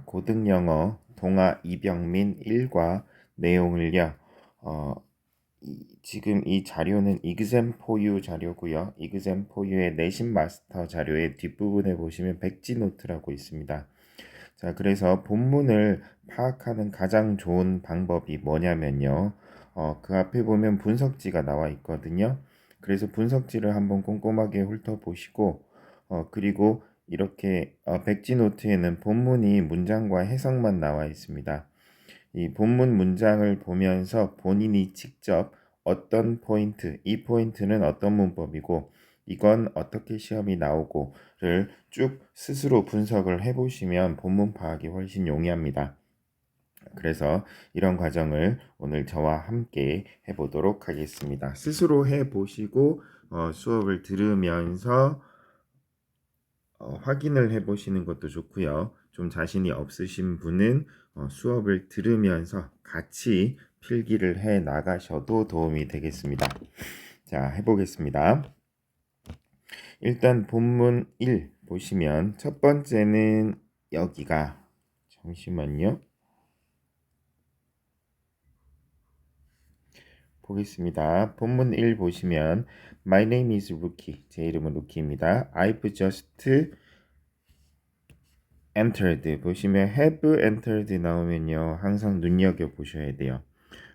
고등영어 동아 이병민 1과 내용을요. 지금 이 자료는 exam4u 자료고요. exam4u의 내신 마스터 자료의 뒷부분에 보시면 백지 노트라고 있습니다. 자, 그래서 본문을 파악하는 가장 좋은 방법이 뭐냐면요. 그 앞에 보면 분석지가 나와 있거든요. 그래서 분석지를 한번 꼼꼼하게 훑어보시고, 그리고 이렇게 백지 노트에는 본문이 문장과 해석만 나와 있습니다. 이 본문 문장을 보면서 본인이 직접 어떤 포인트, 이 포인트는 어떤 문법이고 이건 어떻게 시험이 나오고를 쭉 스스로 분석을 해보시면 본문 파악이 훨씬 용이합니다. 그래서 이런 과정을 오늘 저와 함께 해보도록 하겠습니다. 스스로 해보시고 수업을 들으면서 확인을 해보시는 것도 좋고요. 좀 자신이 없으신 분은 수업을 들으면서 같이 필기를 해 나가셔도 도움이 되겠습니다. 자, 해보겠습니다. 일단 본문 1 보시면 첫 번째는 여기가 잠시만요. 보겠습니다. 본문 1 보시면 My name is Rookie. 제 이름은 루키입니다. I've just entered 보시면 have entered 나오면요 항상 눈여겨 보셔야 돼요.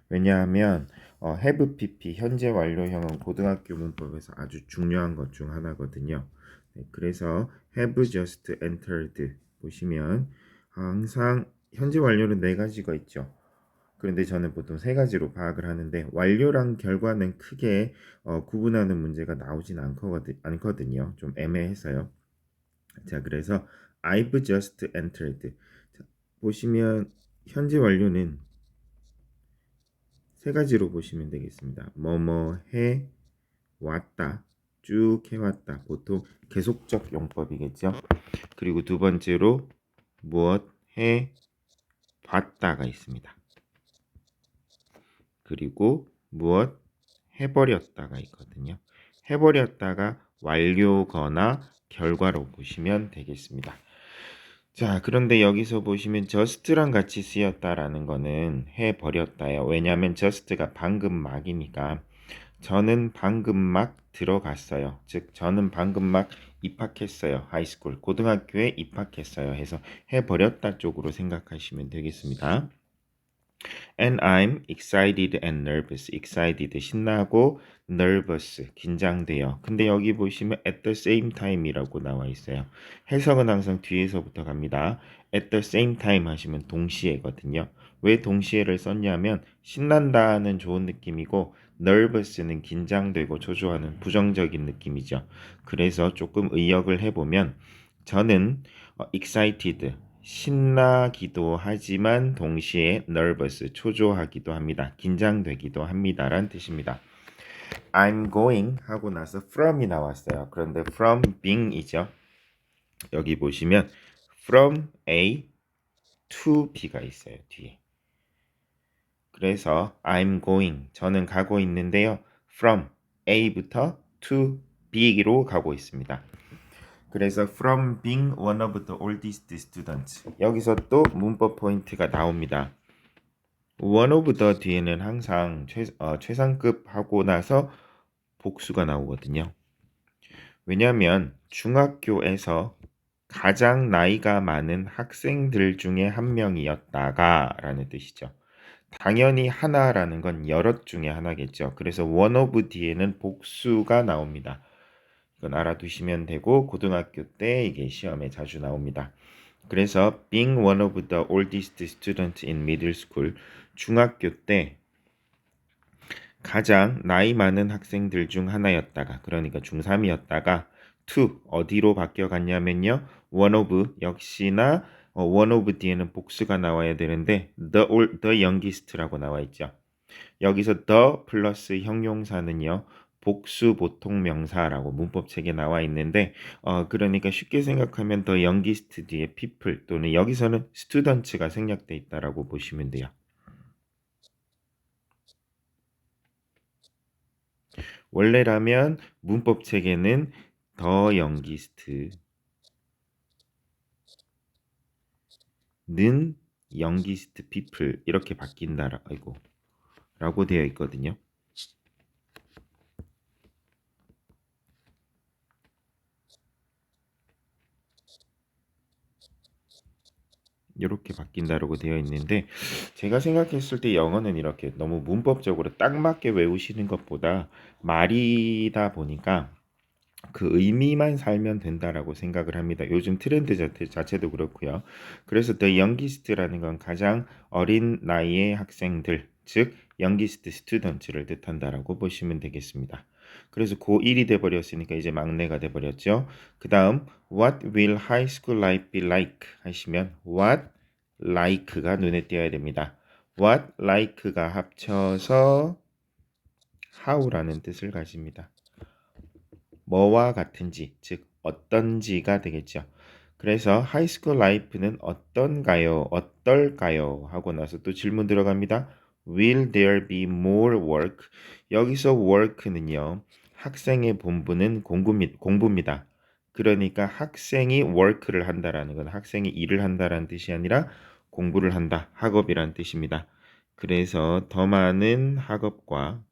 왜냐하면 have pp 현재 완료형은 고등학교 문법에서 아주 중요한 것 중 하나거든요. 네, 그래서 have just entered 보시면 항상 현재 완료는 네 가지가 있죠. 그런데 저는 보통 세 가지로 파악을 하는데 완료랑 결과는 크게 구분하는 문제가 나오진 않거든요. 좀 애매해서요. 자, 그래서 I've just entered. 자, 보시면 현재 완료는 세 가지로 보시면 되겠습니다. 뭐뭐 해 왔다. 쭉 해왔다. 보통 계속적 용법이겠죠. 그리고 두 번째로 무엇 해 봤다가 있습니다. 그리고 무엇 해버렸다가 있거든요. 해버렸다가 완료거나 결과로 보시면 되겠습니다. 자, 그런데 여기서 보시면 just랑 같이 쓰였다라는 거는 해버렸다예요. 왜냐하면 just가 방금 막이니까 저는 방금 막 들어갔어요. 즉 저는 방금 막 입학했어요. 하이스쿨 고등학교에 입학했어요. 해서 해버렸다 쪽으로 생각하시면 되겠습니다. And I'm excited and nervous. excited 신나고 nervous 긴장돼요. 근데 여기 보시면 at the same time이라고 나와 있어요. 해석은 항상 뒤에서부터 갑니다. at the same time 하시면 동시에거든요. 왜 동시에를 썼냐면 신난다는 좋은 느낌이고 nervous는 긴장되고 초조하는 부정적인 느낌이죠. 그래서 조금 의역을 해보면 저는 excited 신나기도 하지만 동시에 nervous 초조하기도 합니다. 긴장되기도 합니다. 라는 뜻입니다. I'm going 하고 나서 from이 나왔어요. 그런데 from being이죠. 여기 보시면 from A to B가 있어요. 뒤에. 그래서 I'm going 저는 가고 있는데요. from A부터 to B로 가고 있습니다. 그래서 from being one of the oldest students 여기서 또 문법 포인트가 나옵니다. one of the 뒤에는 항상 최상급 하고 나서 복수가 나오거든요. 왜냐하면 중학교에서 가장 나이가 많은 학생들 중에 한 명이었다가 라는 뜻이죠. 당연히 하나라는 건 여럿 중에 하나겠죠. 그래서 one of 뒤에는 복수가 나옵니다. 이건 알아두시면 되고 고등학교 때 이게 시험에 자주 나옵니다. 그래서 being one of the oldest students in middle school 중학교 때 가장 나이 많은 학생들 중 하나였다가 그러니까 중3이었다가 to 어디로 바뀌어갔냐면요. one of 역시나 one of 뒤에는 복수가 나와야 되는데 the youngest라고 나와 있죠. 여기서 the 플러스 형용사는요. 복수 보통 명사라고 문법책에 나와 있는데 그러니까 쉽게 생각하면 the youngest 뒤에 people 또는 여기서는 students가 생략돼 있다라고 보시면 돼요. 원래라면 문법책에는 the youngest youngest people 이렇게 바뀐다라고 라고 되어 있거든요. 이렇게 바뀐다라고 되어 있는데 제가 생각했을 때 영어는 이렇게 너무 문법적으로 딱 맞게 외우시는 것보다 말이다 보니까 그 의미만 살면 된다라고 생각을 합니다. 요즘 트렌드 자체도 그렇고요. 그래서 the youngest라는 건 가장 어린 나이의 학생들, 즉 youngest students를 뜻한다라고 보시면 되겠습니다. 그래서 고1이 돼버렸으니까 이제 막내가 돼버렸죠. 그 다음 what will high school life be like 하시면 what like가 눈에 띄어야 됩니다. what like가 합쳐서 how라는 뜻을 가집니다. 뭐와 같은지, 즉 어떤지가 되겠죠. 그래서 하이스쿨 라이프는 어떤가요? 어떨까요? 하고 나서 또 질문 들어갑니다. Will there be more work? 여기서 work는요. 학생의 본분은 공부입니다. 그러니까 학생이 work를 한다라는 건 학생이 일을 한다라는 뜻이 아니라 공부를 한다, 학업이란 뜻입니다. 그래서 더 많은 학업과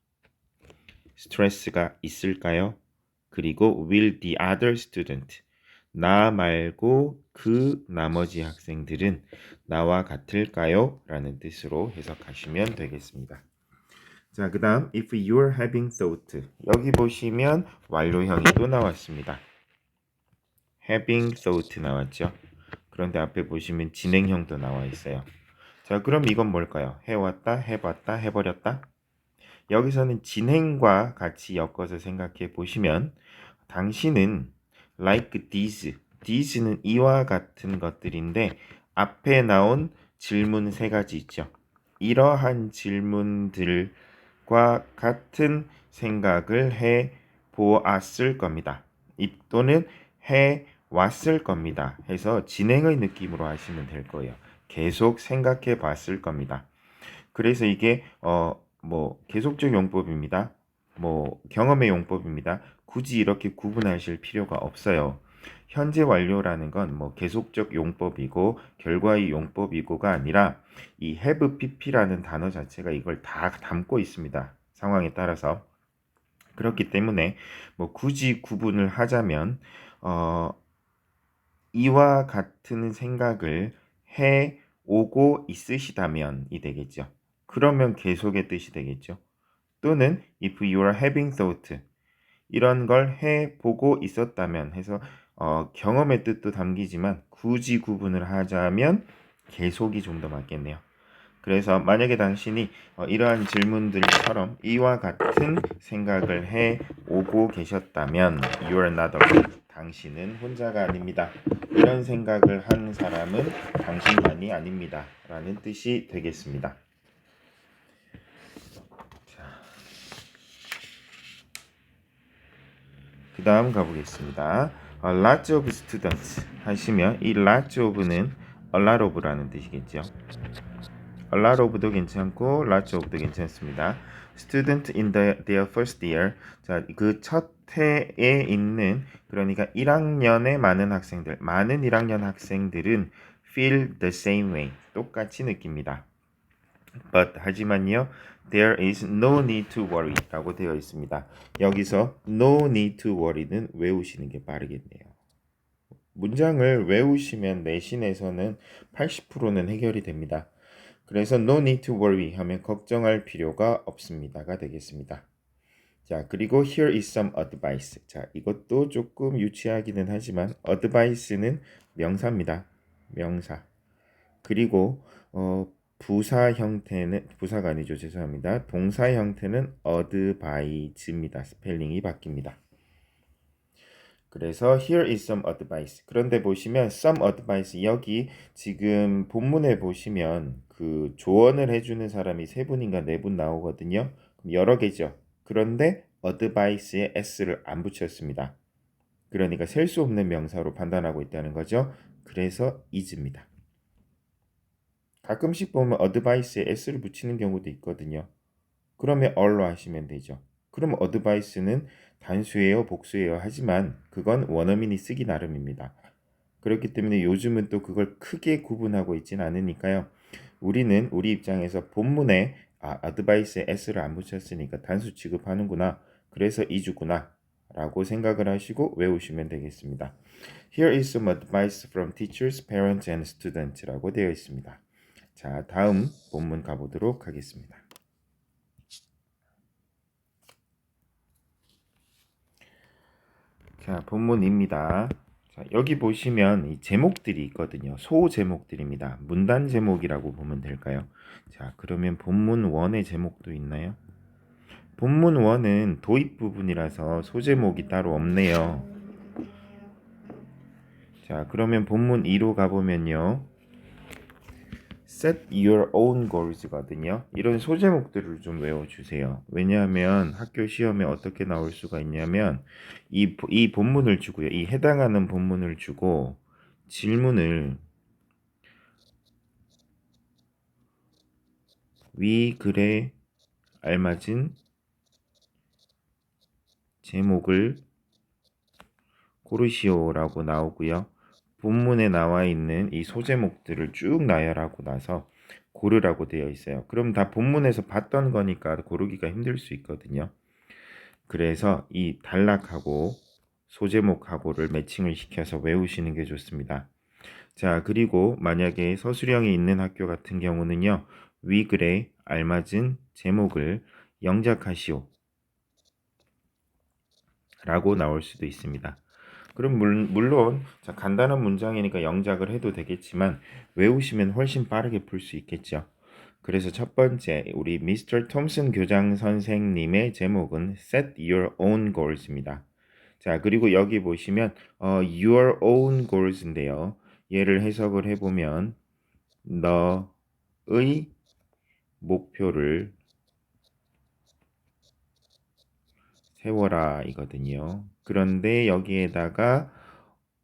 스트레스가 있을까요? 그리고 will the other student 나 말고 그 나머지 학생들은 나와 같을까요? 라는 뜻으로 해석하시면 되겠습니다. 자, 그 다음 if you're having thought 여기 보시면 완료형이 또 나왔습니다. having thought 나왔죠. 그런데 앞에 보시면 진행형도 나와 있어요. 자, 그럼 이건 뭘까요? 해왔다, 해봤다, 해버렸다. 여기서는 진행과 같이 엮어서 생각해 보시면 당신은 like these는 이와 같은 것들인데 앞에 나온 질문 세 가지 있죠. 이러한 질문들과 같은 생각을 해 보았을 겁니다. 또는 해 왔을 겁니다. 해서 진행의 느낌으로 하시면 될 거예요. 계속 생각해 봤을 겁니다. 그래서 이게 계속적 용법입니다. 경험의 용법입니다. 굳이 이렇게 구분하실 필요가 없어요. 현재 완료라는 건 계속적 용법이고 결과의 용법이고가 아니라 이 have pp라는 단어 자체가 이걸 다 담고 있습니다. 상황에 따라서. 그렇기 때문에 굳이 구분을 하자면 이와 같은 생각을 해 오고 있으시다면이 되겠죠. 그러면 계속의 뜻이 되겠죠. 또는 if you are having thought 이런 걸 해보고 있었다면 해서 경험의 뜻도 담기지만 굳이 구분을 하자면 계속이 좀 더 맞겠네요. 그래서 만약에 당신이 이러한 질문들처럼 이와 같은 생각을 해오고 계셨다면 you are not alone. 당신은 혼자가 아닙니다. 이런 생각을 한 사람은 당신만이 아닙니다. 라는 뜻이 되겠습니다. 그 다음 가보겠습니다. lots of students 하시면 이 lots of는 a lot of라는 뜻이겠죠. a lot of도 괜찮고 lots of도 괜찮습니다. student in their first year 자, 그 첫 해에 있는 그러니까 1학년의 많은 1학년 학생들은 feel the same way 똑같이 느낍니다. but 하지만요 there is no need to worry 라고 되어 있습니다. 여기서 no need to worry는 외우시는 게 빠르겠네요. 문장을 외우시면 내신에서는 80%는 해결이 됩니다. 그래서 no need to worry 하면 걱정할 필요가 없습니다가 되겠습니다. 자, 그리고 here is some advice. 자, 이것도 조금 유치하기는 하지만 advice는 명사입니다. 명사. 그리고 부사 형태는 부사가 아니죠. 죄송합니다. 동사 형태는 advise입니다. 스펠링이 바뀝니다. 그래서 here is some advice. 그런데 보시면 some advice 여기 지금 본문에 보시면 그 조언을 해주는 사람이 3분인가 4분 나오거든요. 그럼 여러 개죠. 그런데 advice에 s를 안 붙였습니다. 그러니까 셀 수 없는 명사로 판단하고 있다는 거죠. 그래서 is입니다. 가끔씩 보면 advice에 s를 붙이는 경우도 있거든요. 그러면 all로 하시면 되죠. 그럼 advice는 단수예요, 복수예요? 하지만 그건 원어민이 쓰기 나름입니다. 그렇기 때문에 요즘은 또 그걸 크게 구분하고 있진 않으니까요. 우리는 우리 입장에서 본문에 advice에 s를 안 붙였으니까 단수 취급하는구나. 그래서 이주구나. 라고 생각을 하시고 외우시면 되겠습니다. Here is some advice from teachers, parents, and students 라고 되어 있습니다. 자, 다음 본문 가보도록 하겠습니다. 자, 본문입니다. 자, 여기 보시면 이 제목들이 있거든요. 소 제목들입니다. 문단 제목이라고 보면 될까요? 자, 그러면 본문 1의 제목도 있나요? 본문 1은 도입 부분이라서 소제목이 따로 없네요. 자, 그러면 본문 2로 가보면요. Set your own goals거든요. 이런 소제목들을 좀 외워주세요. 왜냐하면 학교 시험에 어떻게 나올 수가 있냐면 이 본문을 주고요. 이 해당하는 본문을 주고 질문을 위 글에 알맞은 제목을 고르시오라고 나오고요. 본문에 나와 있는 이 소제목들을 쭉 나열하고 나서 고르라고 되어 있어요. 그럼 다 본문에서 봤던 거니까 고르기가 힘들 수 있거든요. 그래서 이 단락하고 소제목하고를 매칭을 시켜서 외우시는 게 좋습니다. 자, 그리고 만약에 서술형이 있는 학교 같은 경우는요. 위 글에 알맞은 제목을 영작하시오 라고 나올 수도 있습니다. 그럼 물론 자, 간단한 문장이니까 영작을 해도 되겠지만 외우시면 훨씬 빠르게 풀 수 있겠죠. 그래서 첫 번째 우리 미스터 톰슨 교장 선생님의 제목은 Set Your Own Goals입니다. 자, 그리고 여기 보시면 Your Own Goals인데요. 얘를 해석을 해보면 너의 목표를 세워라 이거든요. 그런데 여기에다가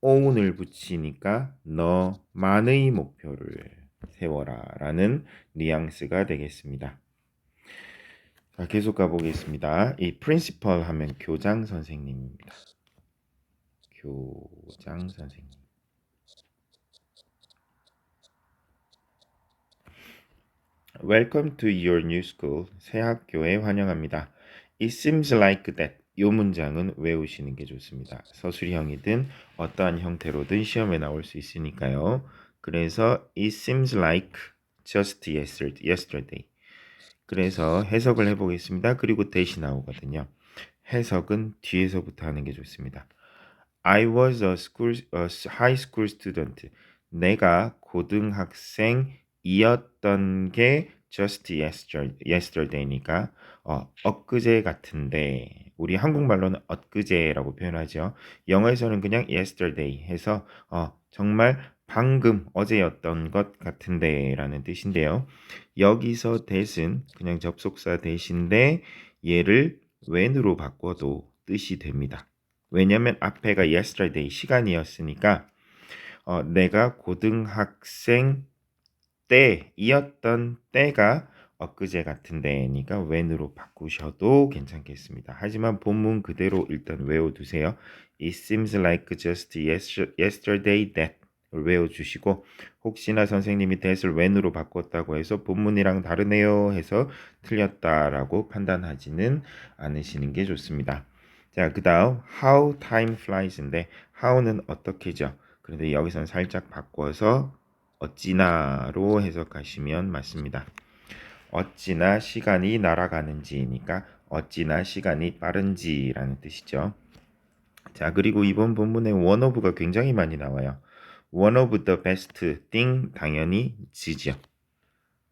own을 붙이니까 너만의 목표를 세워라 라는 뉘앙스가 되겠습니다. 자, 계속 가보겠습니다. 이 principal 하면 교장 선생님입니다. 교장 선생님. Welcome to your new school. 새 학교에 환영합니다. It seems like that. 이 문장은 외우시는 게 좋습니다. 서술형이든 어떠한 형태로든 시험에 나올 수 있으니까요. 그래서 it seems like just yesterday. 그래서 해석을 해보겠습니다. 그리고 대시 나오거든요. 해석은 뒤에서부터 하는 게 좋습니다. I was a high school student. 내가 고등학생이었던 게 just yesterday니까 엊그제 같은데 우리 한국말로는 엊그제라고 표현하죠. 영어에서는 그냥 yesterday 해서 정말 방금 어제였던 것 같은데 라는 뜻인데요. 여기서 that은 그냥 접속사 that인데 얘를 when으로 바꿔도 뜻이 됩니다. 왜냐면 앞에가 yesterday 시간이었으니까 내가 고등학생 때이었던 때가 엊그제 같은데니까 when으로 바꾸셔도 괜찮겠습니다. 하지만 본문 그대로 일단 외워두세요. It seems like just yesterday that 외워주시고 혹시나 선생님이 that을 when으로 바꿨다고 해서 본문이랑 다르네요 해서 틀렸다라고 판단하지는 않으시는 게 좋습니다. 자, 그 다음 how time flies인데 how는 어떻게죠? 그런데 여기서는 살짝 바꿔서 어찌나로 해석하시면 맞습니다. 어찌나 시간이 날아가는지니까 어찌나 시간이 빠른지라는 뜻이죠. 자, 그리고 이번 본문에 one of가 굉장히 많이 나와요. one of the best thing 당연히 지죠.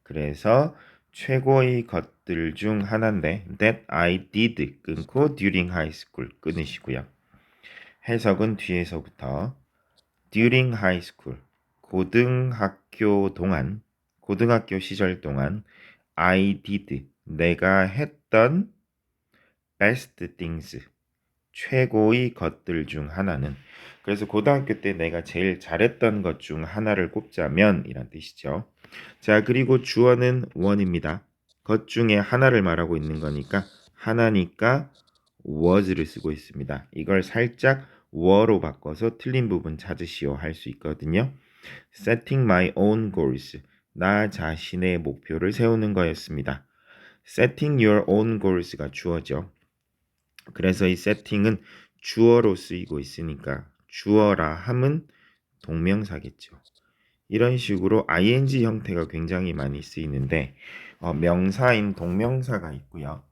그래서 최고의 것들 중 하나인데 that I did 끊고 during high school 끊으시고요. 해석은 뒤에서부터 during high school 고등학교 시절 동안 I did 내가 했던 best things 최고의 것들 중 하나는 그래서 고등학교 때 내가 제일 잘했던 것 중 하나를 꼽자면 이란 뜻이죠. 자, 그리고 주어는 one입니다. 것 중에 하나를 말하고 있는 거니까 하나니까 was를 쓰고 있습니다. 이걸 살짝 were로 바꿔서 틀린 부분 찾으시오 할 수 있거든요. setting my own goals. 나 자신의 목표를 세우는 거였습니다. setting your own goals가 주어죠. 그래서 이 setting은 주어로 쓰이고 있으니까 주어라 함은 동명사겠죠. 이런 식으로 ing 형태가 굉장히 많이 쓰이는데 명사인 동명사가 있고요.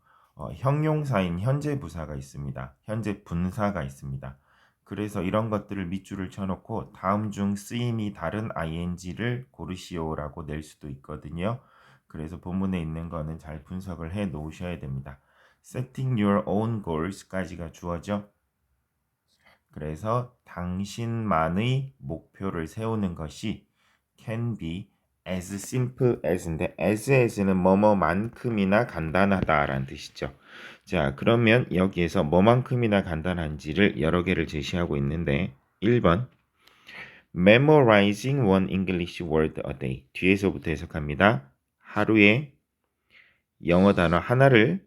형용사인 현재 부사가 있습니다. 현재 분사가 있습니다. 그래서 이런 것들을 밑줄을 쳐놓고 다음 중 쓰임이 다른 ing를 고르시오라고 낼 수도 있거든요. 그래서 본문에 있는 거는 잘 분석을 해 놓으셔야 됩니다. Setting your own goals까지가 주어져. 그래서 당신만의 목표를 세우는 것이 can be as simple as인데 as는 뭐뭐만큼이나 간단하다라는 뜻이죠. 자, 그러면 여기에서 뭐만큼이나 간단한지를 여러 개를 제시하고 있는데 1번 memorizing one English word a day. 뒤에서부터 해석합니다. 하루에 영어 단어 하나를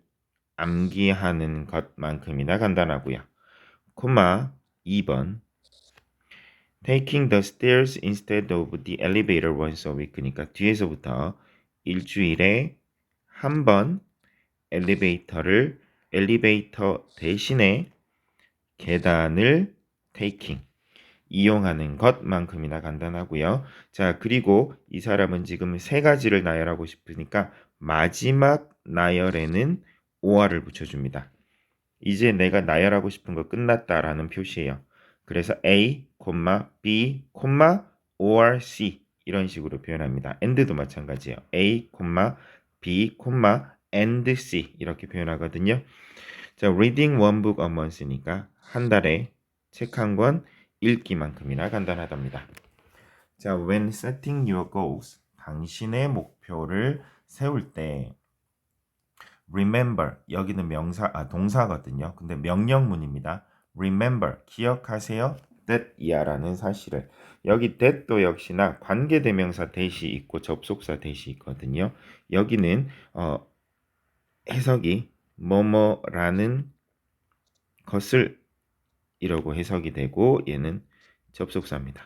암기하는 것만큼이나 간단하고요. 콤마 2번 taking the stairs instead of the elevator once a week. 그러니까 뒤에서부터 일주일에 한 번 엘리베이터 대신에 계단을 taking 이용하는 것만큼이나 간단하고요. 자, 그리고 이 사람은 지금 세 가지를 나열하고 싶으니까 마지막 나열에는 or를 붙여줍니다. 이제 내가 나열하고 싶은 거 끝났다라는 표시예요. 그래서 A, B, or C 이런 식으로 표현합니다. and도 마찬가지예요. A, B, and C 이렇게 표현하거든요. 자, reading one book a month니까 한 달에 책 한 권 읽기만큼이나 간단하답니다. 자, when setting your goals, 당신의 목표를 세울 때 remember, 여기는 동사거든요. 근데 명령문입니다. remember, 기억하세요. that이야라는 사실을. 여기 that도 역시나 관계대명사 that이 있고 접속사 that이 있거든요. 여기는 해석이 뭐뭐라는 것을 이라고 해석이 되고 얘는 접속사입니다.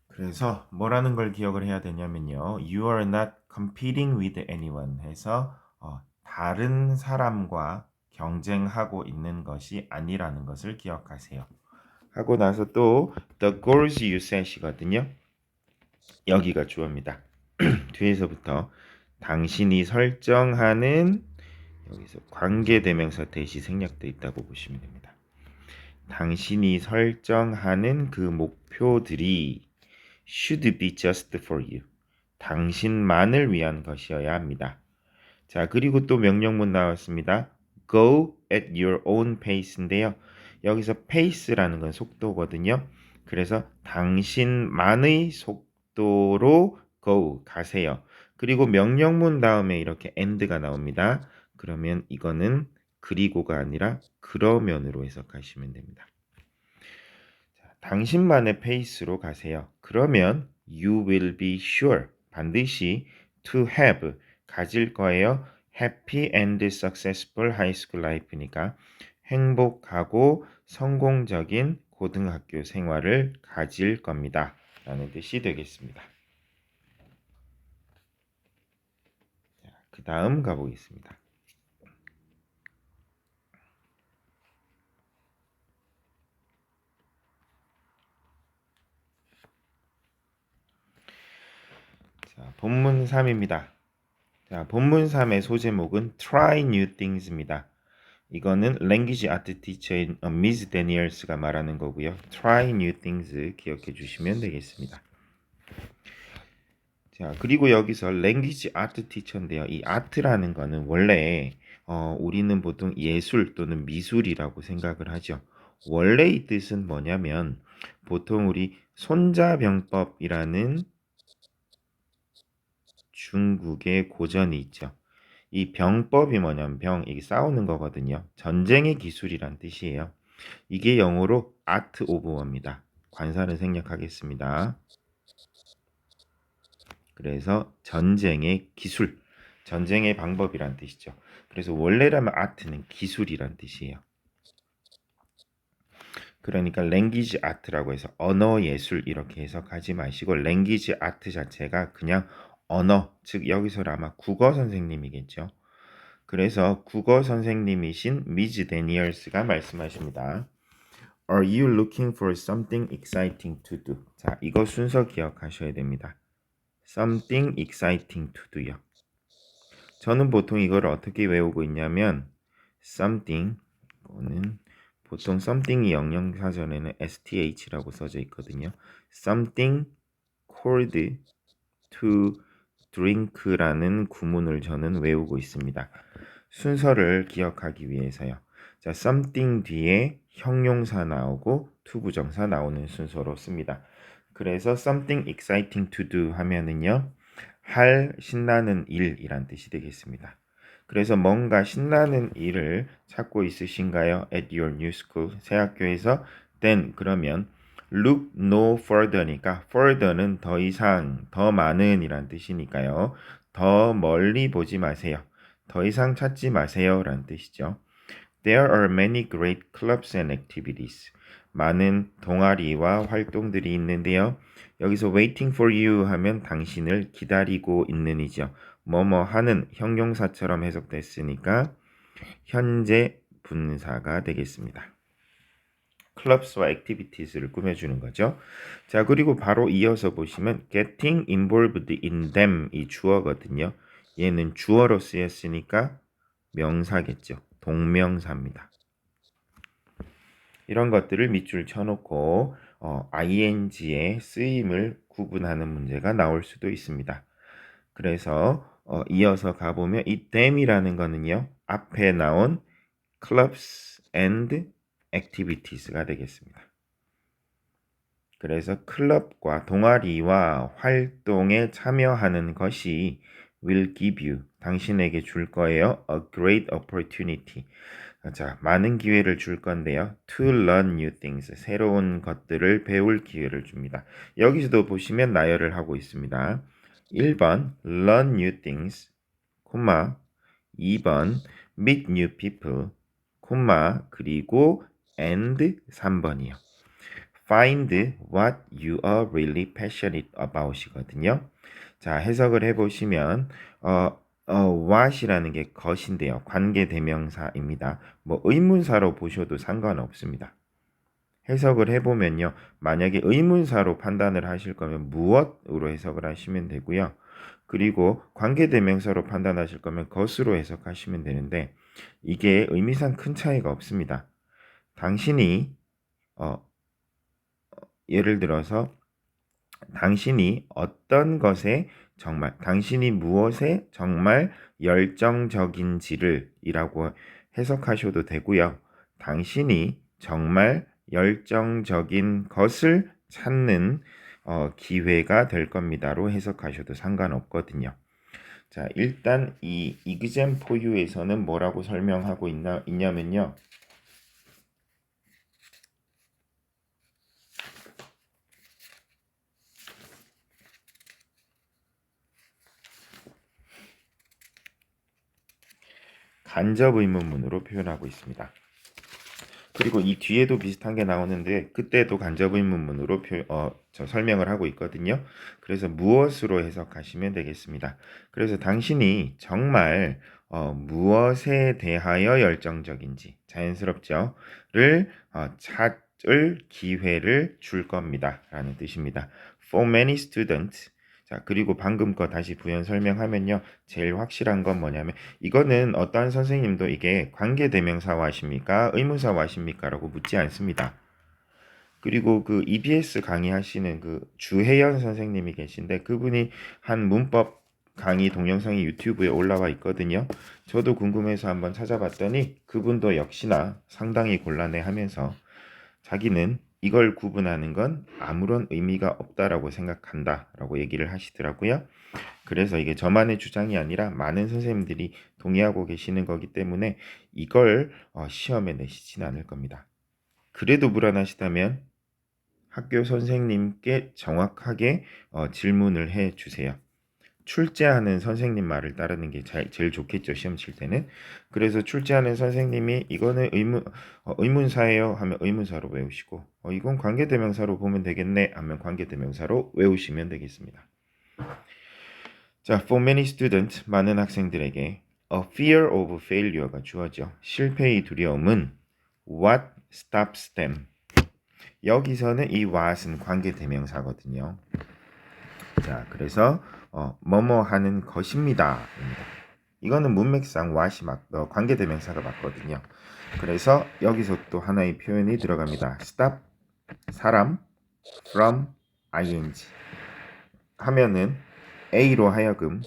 그래서 뭐라는 걸 기억을 해야 되냐면요. You are not competing with anyone 해서 다른 사람과 경쟁하고 있는 것이 아니라는 것을 기억하세요. 하고 나서 또 the goals you set이거든요. 여기가 주어입니다. 뒤에서부터 당신이 설정하는 여기서 관계대명사 대시 생략되어 있다고 보시면 됩니다. 당신이 설정하는 그 목표들이 should be just for you. 당신만을 위한 것이어야 합니다. 자, 그리고 또 명령문 나왔습니다. Go at your own pace인데요. 여기서 pace라는 건 속도거든요. 그래서 당신만의 속도로 go, 가세요. 그리고 명령문 다음에 이렇게 and가 나옵니다. 그러면 이거는 그리고가 아니라 그러면으로 해석하시면 됩니다. 자, 당신만의 페이스로 가세요. 그러면 you will be sure, 반드시 to have, 가질 거예요. happy and successful high school life니까 행복하고 성공적인 고등학교 생활을 가질 겁니다. 라는 뜻이 되겠습니다. 그 다음 가보겠습니다. 자, 본문 3입니다. 자, 본문 3의 소제목은 Try New Things입니다. 이거는 Language Art Teacher인 Miss Daniels가 말하는 거고요. Try New Things 기억해 주시면 되겠습니다. 자, 그리고 여기서 Language Art Teacher인데요. 이 art라는 거는 원래 우리는 보통 예술 또는 미술이라고 생각을 하죠. 원래 이 뜻은 뭐냐면 보통 우리 손자병법이라는 중국의 고전이 있죠. 이 병법이 뭐냐면 이게 싸우는 거거든요. 전쟁의 기술이란 뜻이에요. 이게 영어로 art of war입니다. 관사를 생략하겠습니다. 그래서 전쟁의 기술, 전쟁의 방법이란 뜻이죠. 그래서 원래라면 art는 기술이란 뜻이에요. 그러니까 language art라고 해서 언어 예술 이렇게 해석하지 마시고 language art 자체가 그냥 언어, 즉 여기서 아마 국어 선생님이겠죠. 그래서 국어 선생님이신 미즈 데니얼스가 말씀하십니다. Are you looking for something exciting to do? 자, 이거 순서 기억하셔야 됩니다. Something exciting to do요. 저는 보통 이걸 어떻게 외우고 있냐면 something, 이거는 보통 something이 영영사전에는 STH라고 써져 있거든요. Something called to drink라는 구문을 저는 외우고 있습니다. 순서를 기억하기 위해서요. 자, something 뒤에 형용사 나오고 to 부정사 나오는 순서로 씁니다. 그래서 something exciting to do 하면은요. 할 신나는 일이란 뜻이 되겠습니다. 그래서 뭔가 신나는 일을 찾고 있으신가요? At your new school. 새 학교에서 then 그러면 look no further니까 further는 더 이상, 더 많은 이란 뜻이니까요. 더 멀리 보지 마세요. 더 이상 찾지 마세요 라는 뜻이죠. There are many great clubs and activities. 많은 동아리와 활동들이 있는데요. 여기서 waiting for you 하면 당신을 기다리고 있는 이죠. 뭐뭐 하는 형용사처럼 해석됐으니까 현재 분사가 되겠습니다. 클럽스와 액티비티스를 꾸며주는 거죠. 자, 그리고 바로 이어서 보시면 getting involved in them 이 주어거든요. 얘는 주어로 쓰였으니까 명사겠죠. 동명사입니다. 이런 것들을 밑줄 쳐놓고 ing의 쓰임을 구분하는 문제가 나올 수도 있습니다. 그래서 이어서 가보면 이 them이라는 거는요. 앞에 나온 clubs and activities가 되겠습니다. 그래서 클럽과 동아리와 활동에 참여하는 것이 will give you, 당신에게 줄 거예요. A great opportunity. 자, 많은 기회를 줄 건데요. To learn new things. 새로운 것들을 배울 기회를 줍니다. 여기서도 보시면 나열을 하고 있습니다. 1번 learn new things, 2번 meet new people, 그리고 and 3번이요. Find what you are really passionate about 이거든요. 자, 해석을 해보시면 what이라는 게 것인데요. 관계대명사입니다. 뭐 의문사로 보셔도 상관없습니다. 해석을 해보면요. 만약에 의문사로 판단을 하실 거면 무엇으로 해석을 하시면 되고요. 그리고 관계대명사로 판단하실 거면 것으로 해석하시면 되는데 이게 의미상 큰 차이가 없습니다. 당신이 예를 들어서 당신이 어떤 것에 정말 당신이 무엇에 정말 열정적인지를 이라고 해석하셔도 되고요. 당신이 정말 열정적인 것을 찾는 기회가 될 겁니다로 해석하셔도 상관없거든요. 자, 일단 이 exam4u에서는 뭐라고 설명하고 있냐면요. 간접 의문문으로 표현하고 있습니다. 그리고 이 뒤에도 비슷한 게 나오는데 그때도 간접 의문문으로 설명을 하고 있거든요. 그래서 무엇으로 해석하시면 되겠습니다. 그래서 당신이 정말 무엇에 대하여 열정적인지 자연스럽죠. 를 찾을 기회를 줄 겁니다. 라는 뜻입니다. For many students 자, 그리고 방금 거 다시 부연 설명하면요. 제일 확실한 건 뭐냐면 이거는 어떠한 선생님도 이게 관계대명사와 하십니까? 의문사와 하십니까? 라고 묻지 않습니다. 그리고 그 EBS 강의하시는 그 주혜연 선생님이 계신데 그분이 한 문법 강의 동영상이 유튜브에 올라와 있거든요. 저도 궁금해서 한번 찾아봤더니 그분도 역시나 상당히 곤란해하면서 자기는 이걸 구분하는 건 아무런 의미가 없다라고 생각한다라고 얘기를 하시더라고요. 그래서 이게 저만의 주장이 아니라 많은 선생님들이 동의하고 계시는 거기 때문에 이걸 시험에 내시진 않을 겁니다. 그래도 불안하시다면 학교 선생님께 정확하게 질문을 해 주세요. 출제하는 선생님 말을 따르는 게 제일 좋겠죠, 시험 칠 때는. 그래서 출제하는 선생님이 이거는 의문사예요 하면 의문사로 외우시고, 이건 관계대명사로 보면 되겠네 하면 관계대명사로 외우시면 되겠습니다. 자, for many students, 많은 학생들에게 a fear of failure가 주어져. 실패의 두려움은 what stops them. 여기서는 이 what은 관계대명사거든요. 자, 그래서 뭐뭐 하는 것입니다. 이거는 문맥상 what이 관계대명사가 맞거든요. 그래서 여기서 또 하나의 표현이 들어갑니다. stop, 사람, from, ing 하면은 A로 하여금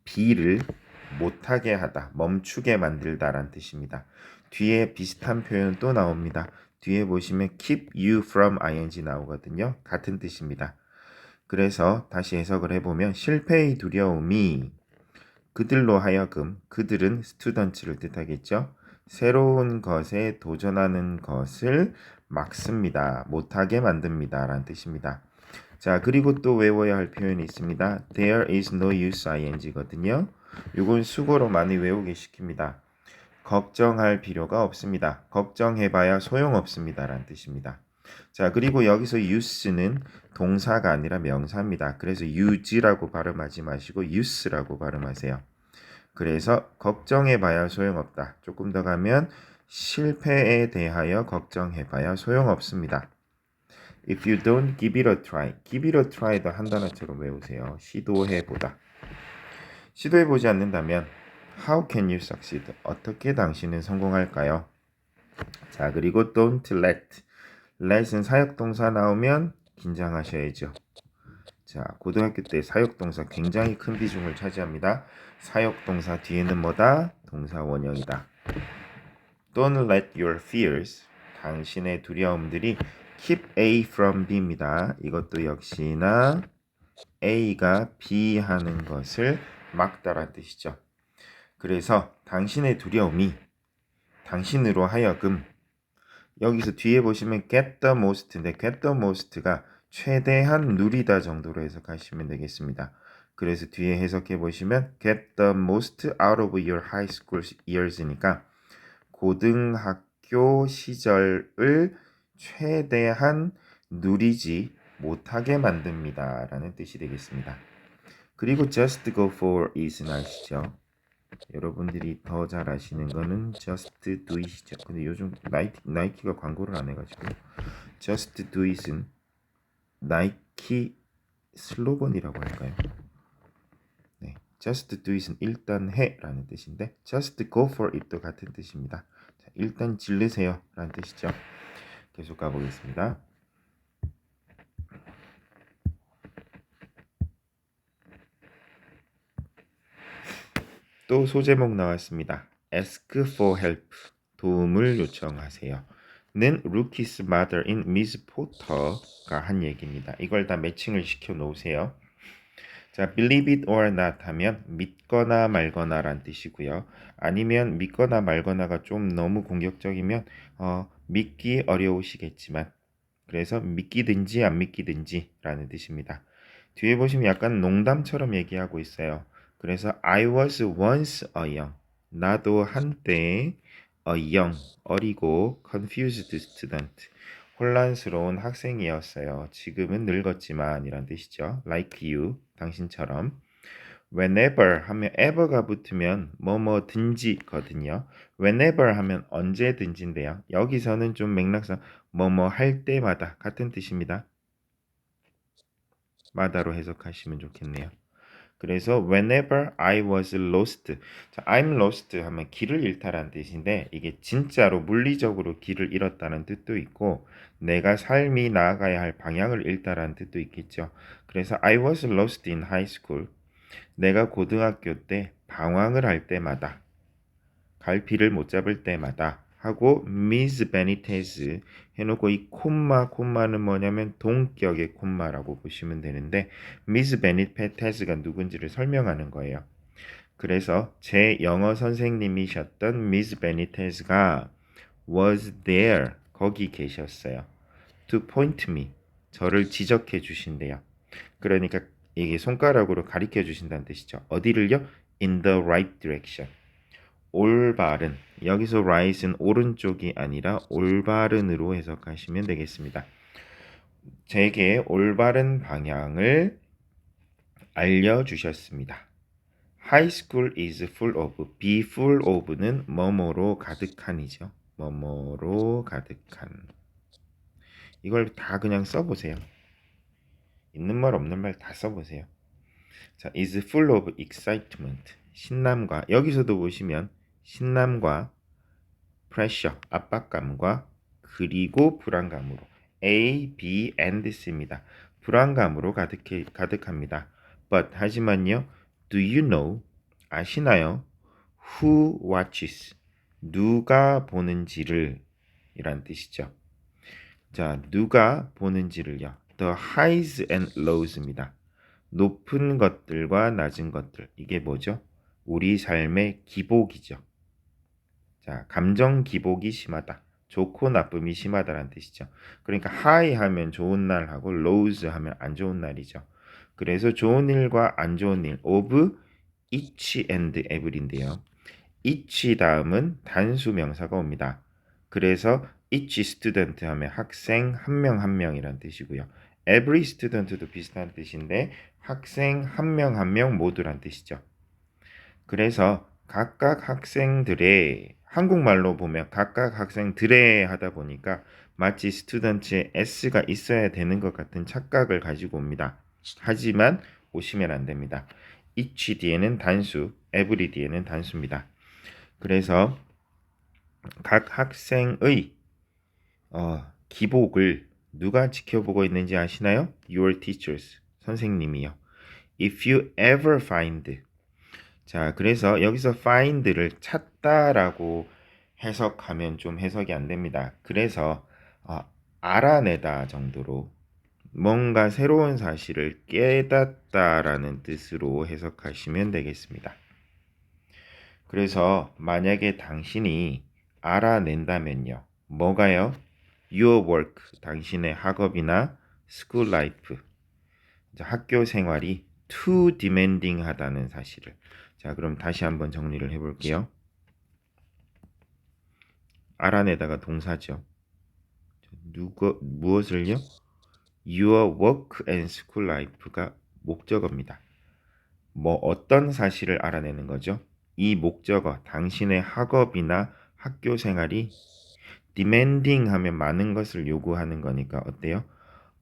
B를 못하게 하다, 멈추게 만들다라는 뜻입니다. 뒤에 비슷한 표현 또 나옵니다. 뒤에 보시면 keep you from ing 나오거든요. 같은 뜻입니다. 그래서 다시 해석을 해보면 실패의 두려움이 그들로 하여금, 그들은 스튜던트를 뜻하겠죠. 새로운 것에 도전하는 것을 막습니다. 못하게 만듭니다. 라는 뜻입니다. 자, 그리고 또 외워야 할 표현이 있습니다. There is no use ing거든요. 이건 수고로 많이 외우게 시킵니다. 걱정할 필요가 없습니다. 걱정해봐야 소용없습니다. 라는 뜻입니다. 자, 그리고 여기서 use는 동사가 아니라 명사입니다. 그래서 use라고 발음하지 마시고 use라고 발음하세요. 그래서 걱정해봐야 소용없다. 조금 더 가면 실패에 대하여 걱정해봐야 소용없습니다. If you don't give it a try. give it a try도 한 단어처럼 외우세요. 시도해보다. 시도해보지 않는다면 How can you succeed? 어떻게 당신은 성공할까요? 자, 그리고 don't let. let은 사역동사 나오면 긴장하셔야죠. 자, 고등학교 때 사역동사 굉장히 큰 비중을 차지합니다. 사역동사 뒤에는 뭐다? 동사 원형이다. Don't let your fears, 당신의 두려움들이 keep A from B입니다. 이것도 역시나 A가 B 하는 것을 막다라는 뜻이죠. 그래서 당신의 두려움이 당신으로 하여금, 여기서 뒤에 보시면 get the most인데 get the most가 최대한 누리다 정도로 해석하시면 되겠습니다. 그래서 뒤에 해석해 보시면 get the most out of your high school years니까 고등학교 시절을 최대한 누리지 못하게 만듭니다. 라는 뜻이 되겠습니다. 그리고 just go for it은 아시죠? 여러분들이 더 잘 아시는 거는 just do it이죠. 근데 요즘 나이키가 광고를 안 해가지고 just do it은 나이키 슬로건이라고 할까요? 네, just do it은 일단 해라는 뜻인데 just go for it도 같은 뜻입니다. 자, 일단 질르세요 라는 뜻이죠. 계속 가보겠습니다. 또 소제목 나왔습니다. Ask for help. 도움을 요청하세요. 는 루키스 mother인 미스 포터가 한 얘기입니다. 이걸 다 매칭을 시켜 놓으세요. 자, believe it or not 하면 믿거나 말거나 란 뜻이고요. 아니면 믿거나 말거나가 좀 너무 공격적이면 믿기 어려우시겠지만, 그래서 믿기든지 안 믿기든지 라는 뜻입니다. 뒤에 보시면 약간 농담처럼 얘기하고 있어요. 그래서 I was once a young. 나도 한때 a young, 어리고 confused student. 혼란스러운 학생이었어요. 지금은 늙었지만 이란 뜻이죠. Like you, 당신처럼. Whenever 하면 ever가 붙으면 뭐뭐든지거든요. Whenever 하면 언제든지인데요. 여기서는 좀 맥락상 뭐뭐 할 때마다 같은 뜻입니다. 마다로 해석하시면 좋겠네요. 그래서 whenever I was lost. 자, I'm lost 하면 길을 잃다라는 뜻인데 이게 진짜로 물리적으로 길을 잃었다는 뜻도 있고 내가 삶이 나아가야 할 방향을 잃다라는 뜻도 있겠죠. 그래서 I was lost in high school. 내가 고등학교 때 방황을 할 때마다, 갈피를 못 잡을 때마다 하고 Miss Benitez 해놓고 이 콤마는 뭐냐면 동격의 콤마라고 보시면 되는데 Miss Benitez가 누군지를 설명하는 거예요. 그래서 제 영어 선생님이셨던 Miss Benitez가 was there, 거기 계셨어요. To point me, 저를 지적해 주신대요. 그러니까 이게 손가락으로 가리켜 주신다는 뜻이죠. 어디를요? In the right direction. 올바른. 여기서 right은 오른쪽이 아니라 올바른으로 해석하시면 되겠습니다. 제게 올바른 방향을 알려주셨습니다. High school is full of. be full of는 뭐뭐로 가득한이죠. 뭐뭐로 가득한. 이걸 다 그냥 써보세요. 있는 말 없는 말 다 써보세요. 자, is full of excitement. 신남과, 여기서도 보시면 신남과 pressure, 압박감과 그리고 불안감으로 A, B, and C입니다. 불안감으로 가득합니다. But 하지만요, do you know? 아시나요? Who watches? 누가 보는지를 이란 뜻이죠. 자, 누가 보는지를요. The highs and lows입니다. 높은 것들과 낮은 것들. 이게 뭐죠? 우리 삶의 기복이죠. 자, 감정 기복이 심하다. 좋고 나쁨이 심하다라는 뜻이죠. 그러니까 high 하면 좋은 날하고 lows 하면 안 좋은 날이죠. 그래서 좋은 일과 안 좋은 일 of each and every인데요. each 다음은 단수 명사가 옵니다. 그래서 each student 하면 학생 한 명 한 명이란 뜻이고요. every student도 비슷한 뜻인데 학생 한 명 한 명 모두란 뜻이죠. 그래서 각각 학생들의 한국말로 보면 각각 학생들의 하다 보니까 마치 스튜던트에 s가 있어야 되는 것 같은 착각을 가지고 옵니다. 하지만 오시면 안 됩니다. each 뒤에는 단수, every 뒤에는 단수입니다. 그래서 각 학생의 기복을 누가 지켜보고 있는지 아시나요? Your teachers, 선생님이요. If you ever find. 자, 그래서 여기서 find를 찾다라고 해석하면 좀 해석이 안 됩니다. 그래서 알아내다 정도로 뭔가 새로운 사실을 깨닫다라는 뜻으로 해석하시면 되겠습니다. 그래서 만약에 당신이 알아낸다면요. 뭐가요? Your work, 당신의 학업이나 school life, 학교 생활이 too demanding 하다는 사실을. 자, 그럼 다시 한번 정리를 해볼게요. 알아내다가 동사죠. 무엇을요? Your work and school life가 목적어입니다. 뭐 어떤 사실을 알아내는 거죠? 이 목적어, 당신의 학업이나 학교 생활이 demanding 하면 많은 것을 요구하는 거니까 어때요?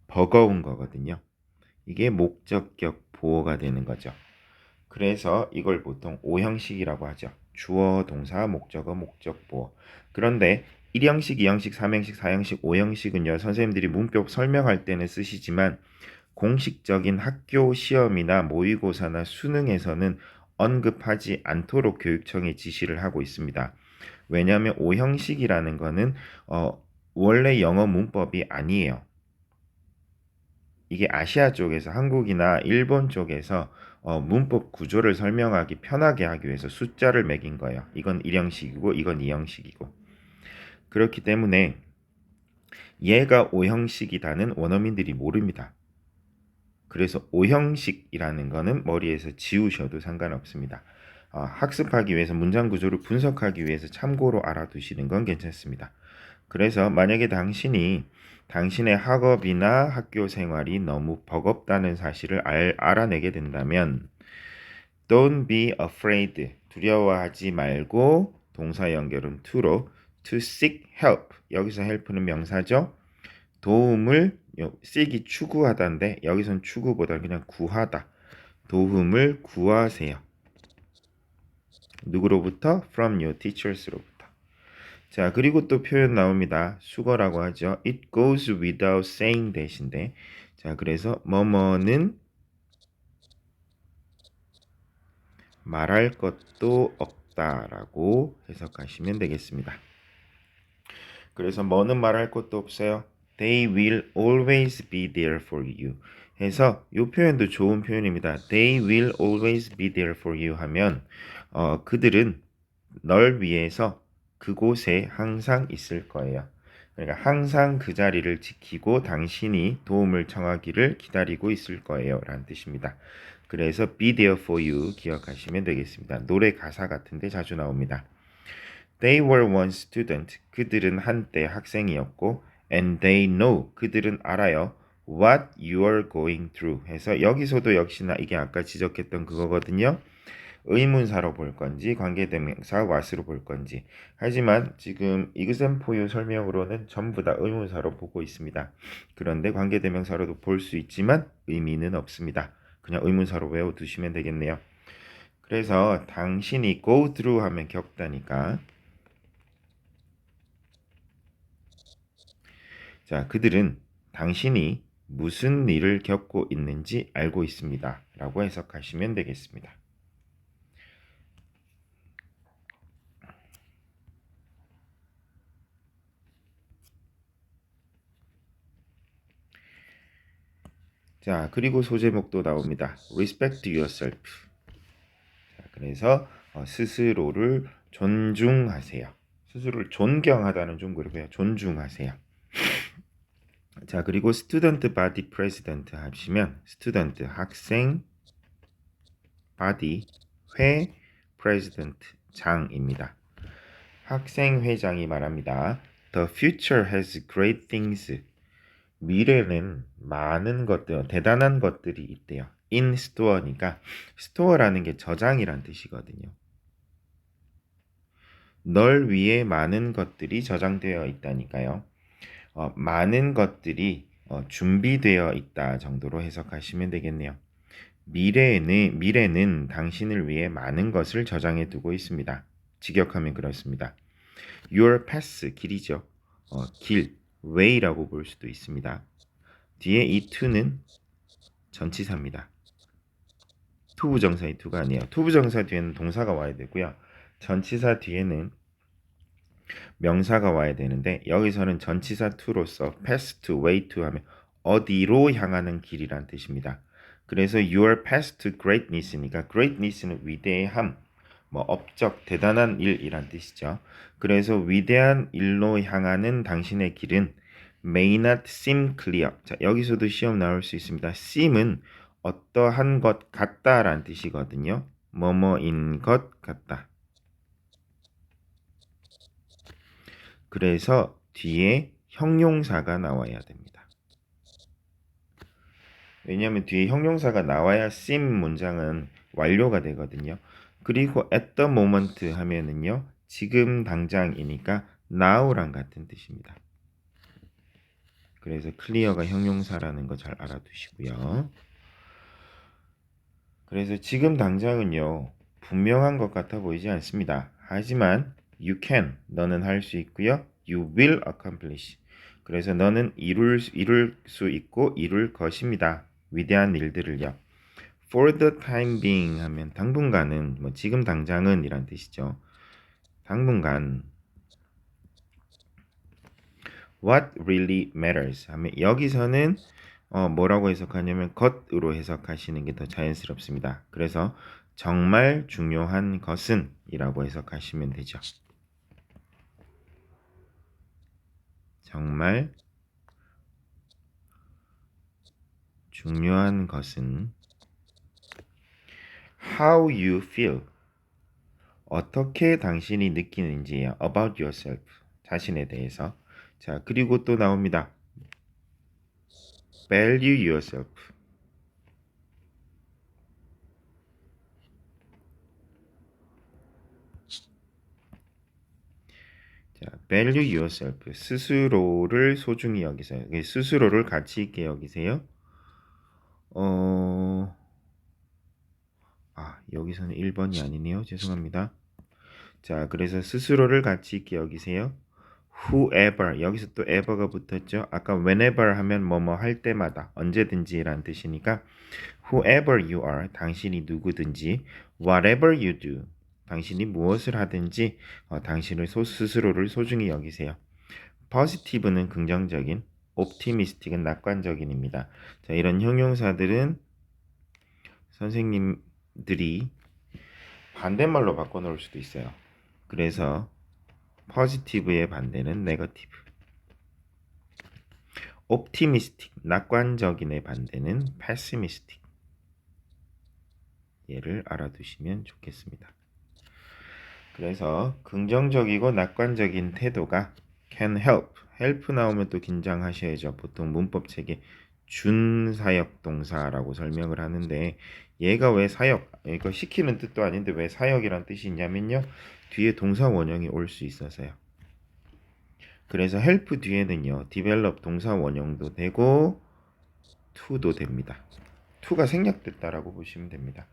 버거운 거거든요. 이게 목적격 보어가 되는 거죠. 그래서 이걸 보통 오형식이라고 하죠. 주어, 동사, 목적어, 목적, 보어. 그런데 1형식, 2형식, 3형식, 4형식, 5형식은요. 선생님들이 문법 설명할 때는 쓰시지만 공식적인 학교 시험이나 모의고사나 수능에서는 언급하지 않도록 교육청이 지시를 하고 있습니다. 왜냐하면 5형식이라는 거는 원래 영어 문법이 아니에요. 이게 아시아 쪽에서 한국이나 일본 쪽에서 문법 구조를 설명하기 편하게 하기 위해서 숫자를 매긴 거예요. 이건 1형식이고 이건 2형식이고. 그렇기 때문에 얘가 5형식이다는 원어민들이 모릅니다. 그래서 5형식이라는 거는 머리에서 지우셔도 상관없습니다. 학습하기 위해서 문장 구조를 분석하기 위해서 참고로 알아두시는 건 괜찮습니다. 그래서 만약에 당신의 학업이나 학교 생활이 너무 버겁다는 사실을 알아내게 된다면 Don't be afraid. 두려워하지 말고 동사 연결은 to로 to seek help. 여기서 help는 명사죠. 도움을 seek이 추구하다인데 여기선 추구보다 그냥 구하다. 도움을 구하세요. 누구로부터? From your teachers로부터. 자, 그리고 또 표현 나옵니다. 수거라고 하죠. It goes without saying 대신데. 자, 그래서 뭐뭐는 말할 것도 없다라고 해석하시면 되겠습니다. 그래서 뭐는 말할 것도 없어요. They will always be there for you. 해서 이 표현도 좋은 표현입니다. They will always be there for you 하면 그들은 널 위해서 그곳에 항상 있을 거예요. 그러니까 항상 그 자리를 지키고 당신이 도움을 청하기를 기다리고 있을 거예요 라는 뜻입니다. 그래서 be there for you 기억하시면 되겠습니다. 노래 가사 같은데 자주 나옵니다. They were once student. 그들은 한때 학생이었고 and they know. 그들은 알아요. What you are going through. 해서 여기서도 역시나 이게 아까 지적했던 그거거든요. 의문사로 볼 건지 관계대명사 what으로 볼 건지. 하지만 지금 example you 설명으로는 전부 다 의문사로 보고 있습니다. 그런데 관계대명사로도 볼 수 있지만 의미는 없습니다. 그냥 의문사로 외워두시면 되겠네요. 그래서 당신이 go through 하면 겪다니까. 자, 그들은 당신이 무슨 일을 겪고 있는지 알고 있습니다. 라고 해석하시면 되겠습니다. 자, 그리고 소제목도 나옵니다. Respect yourself. 자, 그래서 스스로를 존중하세요. 스스로를 존경하다는 좀 그렇고요. 존중하세요. 자, 그리고 student body president 하시면 student 학생 body 회 president 장입니다. 학생 회장이 말합니다. The future has great things. 미래는 많은 것들, 대단한 것들이 있대요. In store니까 store라는 게 저장이란 뜻이거든요. 널 위해 많은 것들이 저장되어 있다니까요. 많은 것들이 준비되어 있다 정도로 해석하시면 되겠네요. 미래는 당신을 위해 많은 것을 저장해 두고 있습니다. 직역하면 그렇습니다. Your path, 길이죠. 길, way라고 볼 수도 있습니다. 뒤에 이 to는 전치사입니다. 투부정사의 to가 아니에요. 투부정사 뒤에는 동사가 와야 되고요. 전치사 뒤에는 명사가 와야 되는데 여기서는 전치사 to로서 path to, way to 하면 어디로 향하는 길이란 뜻입니다. 그래서 your path to greatness니까 greatness는 위대함, 뭐 업적, 대단한 일이란 뜻이죠. 그래서 위대한 일로 향하는 당신의 길은 may not seem clear. 자, 여기서도 시험 나올 수 있습니다. seem은 어떠한 것 같다라는 뜻이거든요. 뭐뭐인 것 같다. 그래서 뒤에 형용사가 나와야 됩니다. 왜냐하면 뒤에 형용사가 나와야 seem 문장은 완료가 되거든요. 그리고 at the moment 하면은요. 지금 당장이니까 now랑 같은 뜻입니다. 그래서 clear가 형용사라는 거 잘 알아두시고요. 그래서 지금 당장은요. 분명한 것 같아 보이지 않습니다. 하지만 you can, 너는 할 수 있고요. you will accomplish. 그래서 너는 이룰 수 있고 이룰 것입니다. 위대한 일들을요. For the time being 하면 당분간은 뭐 지금 당장은 이란 뜻이죠. 당분간 what really matters 하면 여기서는 뭐라고 해석하냐면 것으로 해석하시는 게 더 자연스럽습니다. 그래서 정말 중요한 것은 이라고 해석하시면 되죠. 정말 중요한 것은 how you feel 어떻게 당신이 느끼는지예요. about yourself 자신에 대해서. 자, 그리고 또 나옵니다. value yourself. 자, value yourself. 스스로를 소중히 여기세요. 스스로를 가치 있게 여기세요. 여기서는 1번이 아니네요. 죄송합니다. 자, 그래서 스스로를 가치 있게 여기세요. whoever, 여기서 또 ever가 붙었죠. 아까 whenever 하면 뭐뭐 할 때마다, 언제든지란 뜻이니까 whoever you are, 당신이 누구든지 whatever you do, 당신이 무엇을 하든지 당신을 스스로를 소중히 여기세요. positive는 긍정적인, optimistic은 낙관적인입니다. 자, 이런 형용사들은 선생님들이 반대말로 바꿔놓을 수도 있어요. 그래서 positive의 반대는 negative. optimistic, 낙관적인의 반대는 pessimistic. 얘를 알아두시면 좋겠습니다. 그래서 긍정적이고 낙관적인 태도가 can help 나오면 또 긴장하셔야죠. 보통 문법책에 준사역 동사라고 설명을 하는데 얘가 왜 사역, 이거 시키는 뜻도 아닌데 왜 사역이란 뜻이 있냐면요. 뒤에 동사 원형이 올 수 있어서요. 그래서 help 뒤에는요. develop 동사 원형도 되고 to도 됩니다. to가 생략됐다라고 보시면 됩니다.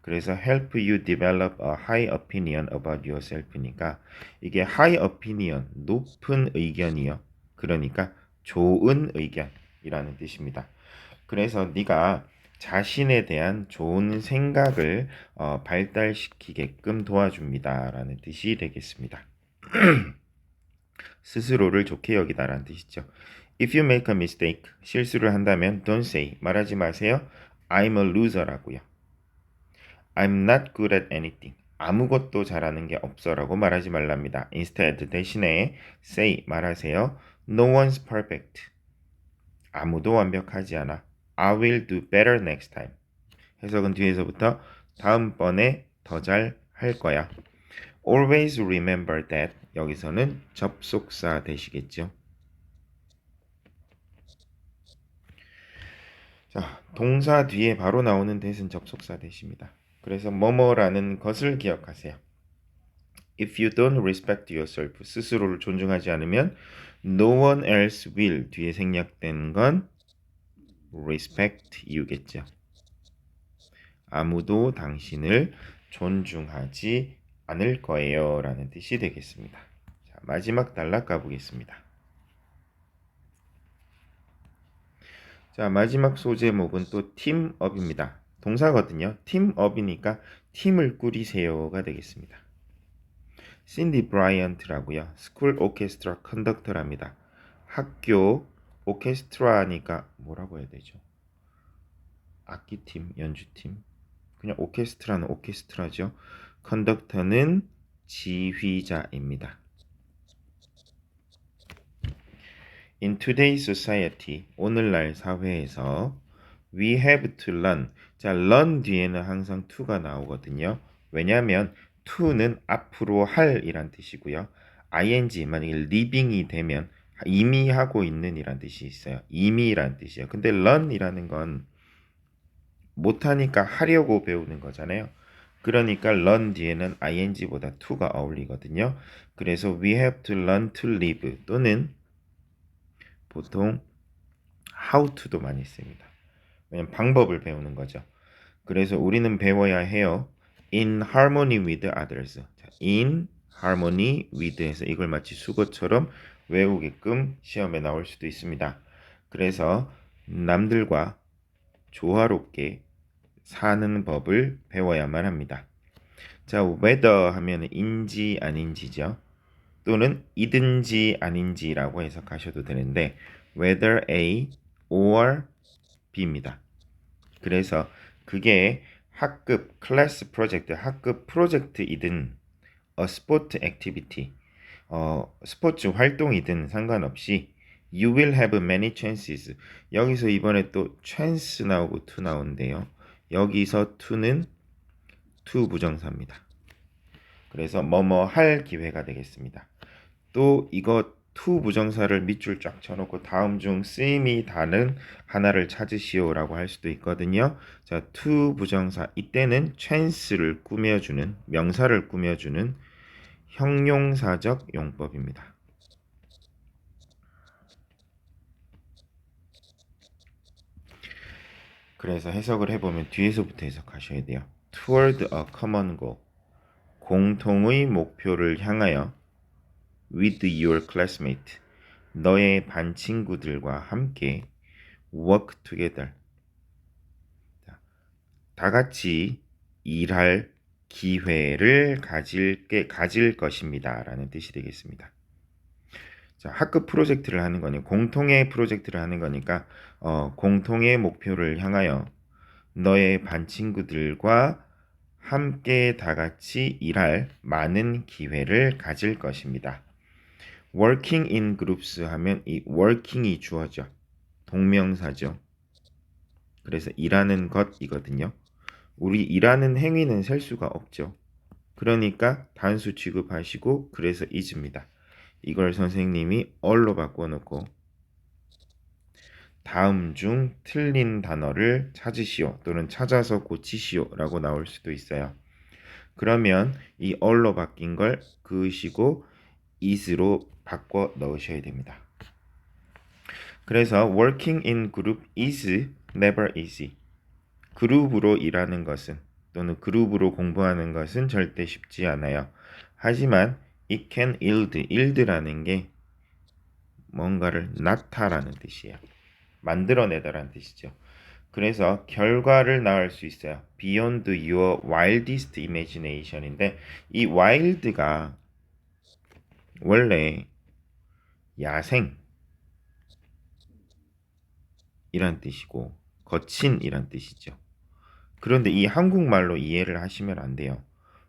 그래서 help you develop a high opinion about yourself니까 이게 high opinion, 높은 의견이요. 그러니까 좋은 의견이라는 뜻입니다. 그래서 네가 자신에 대한 좋은 생각을 발달시키게끔 도와줍니다. 라는 뜻이 되겠습니다. 스스로를 좋게 여기다라는 뜻이죠. If you make a mistake, 실수를 한다면 don't say, 말하지 마세요. I'm a loser라고요. I'm not good at anything. 아무것도 잘하는 게 없어라고 말하지 말랍니다. Instead, 대신에 say, 말하세요. No one's perfect. 아무도 완벽하지 않아. I will do better next time. 해석은 뒤에서부터 다음번에 더 잘 할 거야. Always remember that. 여기서는 접속사 되시겠죠. 자, 동사 뒤에 바로 나오는 that은 접속사 되십니다. 그래서 뭐뭐라는 것을 기억하세요. If you don't respect yourself, 스스로를 존중하지 않으면 no one else will 뒤에 생략된 건 respect you겠죠. 아무도 당신을 존중하지 않을 거예요 라는 뜻이 되겠습니다. 자, 마지막 단락 가보겠습니다. 자, 마지막 소제목은 또 팀업입니다. 동사거든요. 팀업이니까 팀을 꾸리세요가 되겠습니다. 신디 브라이언트라고요. 스쿨 오케스트라 컨덕터랍니다. 학교 오케스트라니까 뭐라고 해야 되죠? 악기팀, 연주팀. 그냥 오케스트라는 오케스트라죠. 컨덕터는 지휘자입니다. In today's society, 오늘날 사회에서 we have to learn. 자, learn 뒤에는 항상 to가 나오거든요. 왜냐하면 to는 앞으로 할 이란 뜻이고요. ing, 만약에 living이 되면 이미 하고 있는 이란 뜻이 있어요. 이미란 뜻이에요. 근데 learn이라는 건 못하니까 하려고 배우는 거잖아요. 그러니까 learn 뒤에는 ing보다 to가 어울리거든요. 그래서 we have to learn to live 또는 보통 how to도 많이 씁니다. 왜냐면 방법을 배우는 거죠. 그래서 우리는 배워야 해요. in harmony with others. in harmony with 해서 이걸 마치 수거처럼 외우게끔 시험에 나올 수도 있습니다. 그래서 남들과 조화롭게 사는 법을 배워야만 합니다. 자, whether 하면 인지 아닌지죠. 또는 이든지 아닌지라고 해석하셔도 되는데 whether A or B입니다. 그래서 그게 학급 클래스 프로젝트, 학급 프로젝트이든 a sport activity, 스포츠 활동이든 상관없이 you will have many chances. 여기서 이번에 또 chance 나오고 to 나오는데요. 여기서 to는 to 부정사입니다. 그래서 뭐뭐 할 기회가 되겠습니다. 또 이거 to 부정사를 밑줄 쫙 쳐놓고 다음 중 쓰임이 다른 하나를 찾으시오라고 할 수도 있거든요. 자, to 부정사 이때는 chance를 꾸며주는 명사를 꾸며주는 형용사적 용법입니다. 그래서 해석을 해보면 뒤에서부터 해석하셔야 돼요. Toward a common goal, 공통의 목표를 향하여 with your classmate, 너의 반 친구들과 함께 work together, 다 같이 일할 기회를 가질 것입니다. 라는 뜻이 되겠습니다. 자, 학급 프로젝트를 하는 거니 공통의 프로젝트를 하는 거니까 공통의 목표를 향하여 너의 반 친구들과 함께 다 같이 일할 많은 기회를 가질 것입니다. working in groups 하면 이 working이 주어져. 동명사죠. 그래서 일하는 것이거든요. 우리 일하는 행위는 셀 수가 없죠. 그러니까 단수 취급하시고 그래서 is입니다. 이걸 선생님이 all로 바꿔놓고 다음 중 틀린 단어를 찾으시오 또는 찾아서 고치시오 라고 나올 수도 있어요. 그러면 이 all로 바뀐 걸 그으시고 is로 바꿔 넣으셔야 됩니다. 그래서 working in group is never easy. 그룹으로 일하는 것은 또는 그룹으로 공부하는 것은 절대 쉽지 않아요. 하지만 it can yield라는 게 뭔가를 낳다라는 뜻이에요. 만들어내다라는 뜻이죠. 그래서 결과를 낳을 수 있어요. Beyond your wildest imagination인데 이 wild가 원래 야생 이란 뜻이고 거친이란 뜻이죠. 그런데 이 한국말로 이해를 하시면 안 돼요.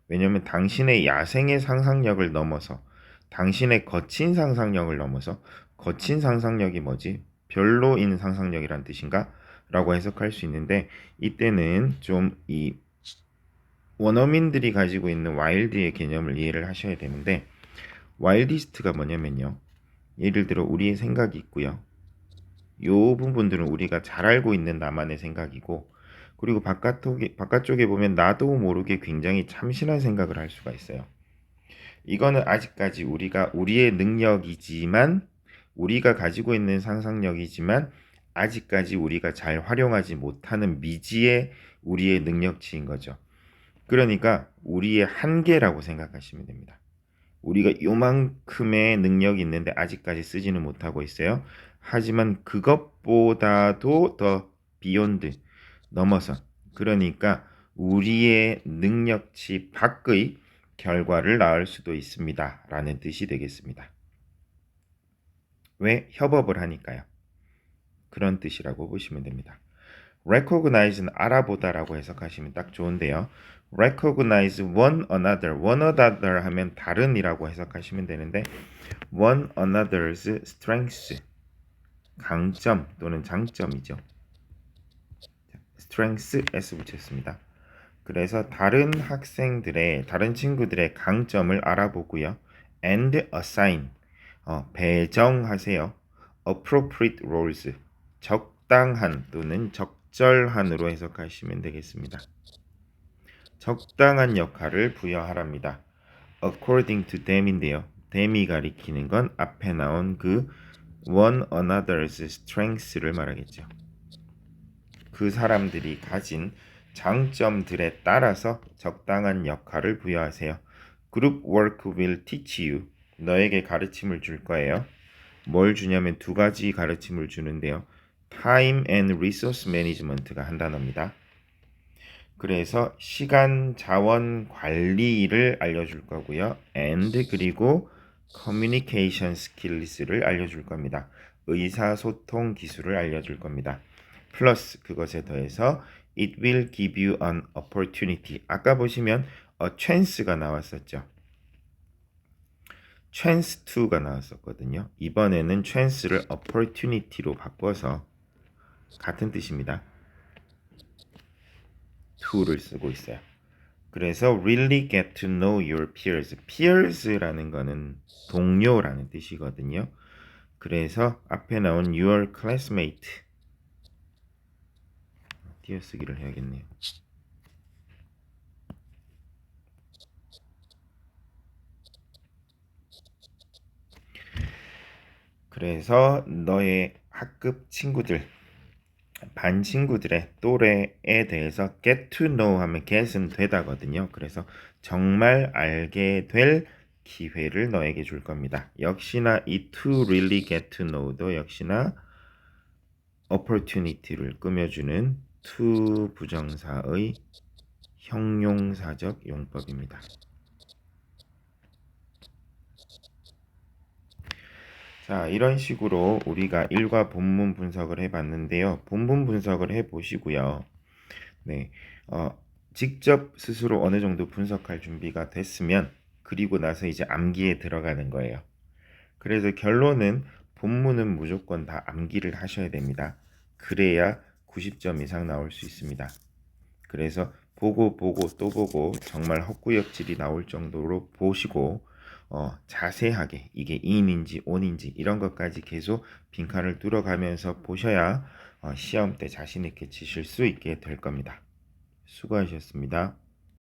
왜냐면 당신의 야생의 상상력을 넘어서 당신의 거친 상상력을 넘어서 거친 상상력이 뭐지? 별로인 상상력이란 뜻인가? 라고 해석할 수 있는데 이때는 좀 이 원어민들이 가지고 있는 와일드의 개념을 이해를 하셔야 되는데 와일디스트가 뭐냐면요. 예를 들어 우리의 생각이 있고요. 요 부분들은 우리가 잘 알고 있는 나만의 생각이고 그리고 바깥쪽에 보면 나도 모르게 굉장히 참신한 생각을 할 수가 있어요. 이거는 아직까지 우리가 우리의 능력이지만 우리가 가지고 있는 상상력이지만 아직까지 우리가 잘 활용하지 못하는 미지의 우리의 능력치인 거죠. 그러니까 우리의 한계라고 생각하시면 됩니다. 우리가 요만큼의 능력이 있는데 아직까지 쓰지는 못하고 있어요. 하지만 그것보다도 더 비욘드 넘어서 그러니까 우리의 능력치 밖의 결과를 낳을 수도 있습니다. 라는 뜻이 되겠습니다. 왜? 협업을 하니까요. 그런 뜻이라고 보시면 됩니다. recognize는 알아보다라고 해석하시면 딱 좋은데요. recognize one another 하면 다른이라고 해석하시면 되는데 one another's strengths 강점 또는 장점이죠. strengths s 붙였습니다. 그래서 다른 친구들의 강점을 알아보고요. and assign 배정하세요. appropriate roles 적당한 또는 적절한으로 해석하시면 되겠습니다. 적당한 역할을 부여하랍니다. according to them인데요. them이 가리키는 건 앞에 나온 그 one another's strengths를 말하겠죠. 그 사람들이 가진 장점들에 따라서 적당한 역할을 부여하세요. Group work will teach you. 너에게 가르침을 줄 거예요. 뭘 주냐면 두 가지 가르침을 주는데요. Time and Resource Management가 한 단어입니다. 그래서 시간 자원 관리를 알려줄 거고요. And 그리고 Communication Skills를 알려줄 겁니다. 의사소통 기술을 알려줄 겁니다. 플러스 그것에 더해서 It will give you an opportunity. 아까 보시면 a chance가 나왔었죠. chance to가 나왔었거든요. 이번에는 chance를 opportunity로 바꿔서 같은 뜻입니다. to를 쓰고 있어요. 그래서 really get to know your peers. peers라는 거는 동료라는 뜻이거든요. 그래서 앞에 나온 your classmate 띄어쓰기를 해야겠네요. 그래서 너의 학급 친구들, 반 친구들의 또래에 대해서 get to know 하면 get은 되다거든요. 그래서 정말 알게 될 기회를 너에게 줄 겁니다. 역시나 이 to really get to know도 역시나 opportunity를 꾸며주는 to 부정사의 형용사적 용법입니다. 자, 이런 식으로 우리가 일과 본문 분석을 해봤는데요. 본문 분석을 해보시고요. 네, 직접 스스로 어느 정도 분석할 준비가 됐으면 그리고 나서 이제 암기에 들어가는 거예요. 그래서 결론은 본문은 무조건 다 암기를 하셔야 됩니다. 그래야 90점 이상 나올 수 있습니다. 그래서 보고 또 보고 정말 헛구역질이 나올 정도로 보시고 자세하게 이게 in인지 on인지 이런 것까지 계속 빈칸을 뚫어가면서 보셔야 시험 때 자신 있게 치실 수 있게 될 겁니다. 수고하셨습니다.